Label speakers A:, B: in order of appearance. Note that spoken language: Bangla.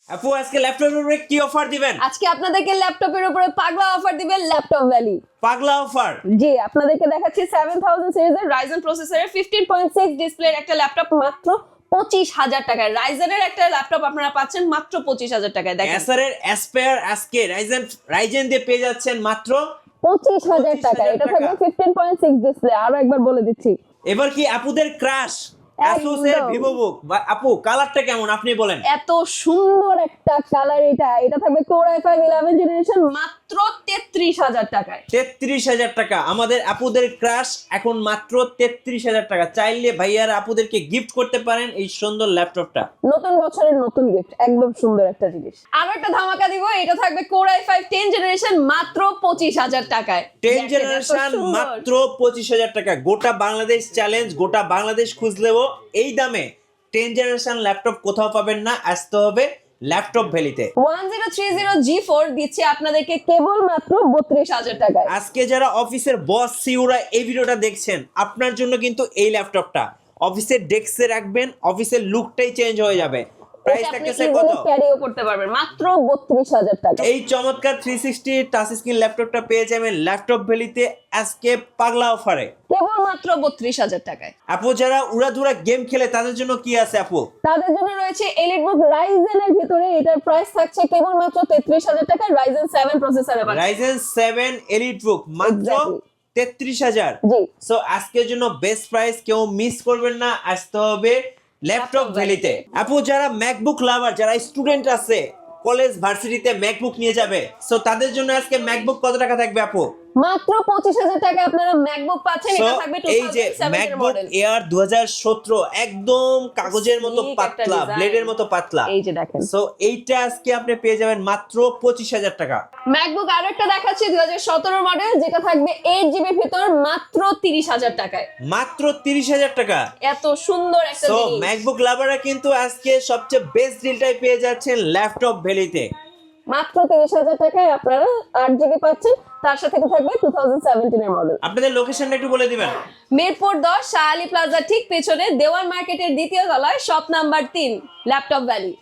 A: আপু আজকে ল্যাপটপের উপরে কি অফার দিবেন?
B: আজকে আপনাদেরকে ল্যাপটপের উপরে পাগলা অফার দিবেন ল্যাপটপ ভ্যালি।
A: পাগলা অফার।
B: জি, আপনাদেরকে দেখাচ্ছি 7000 সিরিজের রাইজেন প্রসেসরের 15.6 ডিসপ্লের একটা ল্যাপটপ মাত্র 25000 টাকায়। রাইজেনের একটা ল্যাপটপ আপনারা পাচ্ছেন মাত্র 25000 টাকায়। দেখেন
A: এসারের অ্যাসপায়ার আজকে রাইজেন দিয়ে পেয়ে যাচ্ছেন মাত্র
B: 25000 টাকায়। এটা থাকবে 15.6 ডিসপ্লে। আরো একবার বলে দিচ্ছি,
A: এবার কি আপুদের ক্রাশ Asus এর
B: একদম।
A: ভিভোবুক। আপু কালারটা কেমন আপনি বলেন?
B: এত সুন্দর একটা কালার। এটা থাকবে Core i5 11 জেনারেশন মাত্র 33000 টাকায়।
A: 33000 টাকা। আমাদের আপুদের ক্রাশ এখন মাত্র 33000 টাকা। চাইলে ভাইয়ার আপুদেরকে গিফট করতে পারেন এই সুন্দর ল্যাপটপটা।
B: নতুন বছরের নতুন গিফট, একদম সুন্দর একটা জিনিস। আরো একটা ধামাকা দিব, এটা থাকবে Core i5 10 জেনারেশন মাত্র 25000 টাকায়।
A: 10 জেনারেশন মাত্র 25000 টাকা। গোটা বাংলাদেশ চ্যালেঞ্জ, গোটা বাংলাদেশ খুঁজলেও এই দামে 10 জেনারেশন ল্যাপটপ কোথাও পাবেন না। আসতে হবে ল্যাপটপ ভ্যালিতে।
B: 1030 G4 দিচ্ছে আপনাদেরকে কেবল মাত্র 32000 টাকায়।
A: আজকে যারা অফিসের বস সিউরা এই ভিডিওটা দেখছেন, আপনার জন্য কিন্তু এই ল্যাপটপটা অফিসের ডেস্কে রাখবেন, অফিসের লুকটাই চেঞ্জ হয়ে যাবে। প্রাইস থাকতেছে কত?
B: ক্যারিও করতে পারবেন মাত্র 32000 টাকা।
A: এই চমৎকার 360 টাচ স্ক্রিন ল্যাপটপটা পেয়ে যাবেন ল্যাপটপ ভ্যালিতে আজকে পাগলা অফারে
B: কেবল মাত্র 32000 টাকায়।
A: আপু যারা উড়াধুরা গেম খেলে তাদের জন্য কি আছে আপু?
B: তাদের জন্য রয়েছে এলিটবুক রাইজেনের ভিতরে। এটার প্রাইস থাকছে কেবল মাত্র 33000 টাকা। রাইজেন 7 প্রসেসরে পাচ্ছেন।
A: রাইজেন 7 এলিটবুক মাত্র
B: Exactly.
A: 33000।
B: জি।
A: সো আজকের জন্য বেস্ট প্রাইস, কেউ মিস করবেন না। আসতে হবে ল্যাপটপ ভ্যালিতে। আপু যারা ম্যাকবুক লাভার, যারা স্টুডেন্ট আছে কলেজ ভার্সিটিতে ম্যাকবুক নিয়ে যাবে, সো তাদের জন্য আজকে ম্যাকবুক কত টাকা থাকবে আপু?
B: মাত্র 25000 টাকা আপনারা ম্যাকবুক পাচ্ছেন।
A: So,
B: এটা থাকবে
A: এই যে
B: 2007 এর
A: ম্যাকবুক
B: মডেল।
A: এয়ার 2017 একদম কাগজের মতো
B: Sleek একটা
A: পাতলা,
B: design।
A: ব্লেডের মতো পাতলা।
B: এই যে দেখেন,
A: সো এইটা আজকে আপনি পেয়ে যাবেন মাত্র 25000 টাকা।
B: ম্যাকবুক আরো একটা দেখাচ্ছি 2017 মডেল, যেটা থাকবে 8GB ভিতর মাত্র 30000 টাকায়।
A: মাত্র 30000 টাকা।
B: এত সুন্দর একটা
A: সো
B: জিনিস।
A: ম্যাকবুক লাভাররা কিন্তু আজকে সবচেয়ে বেস্ট ডিলটাই পেয়ে যাচ্ছেন ল্যাপটপ ভ্যালিতে।
B: মাত্র 30000 টাকায় আপনারা 8GB পাচ্ছেন। তার সাথে থাকবে 2017 এর মডেল।
A: আপনাদের লোকেশনটা একটু বলে দিবেন।
B: মিরপুর 10 শাহ আলী প্লাজা ঠিক পেছনে দেওয়ান মার্কেটের দ্বিতীয় তলায় শপ নাম্বার 3 ল্যাপটপ ভ্যালি।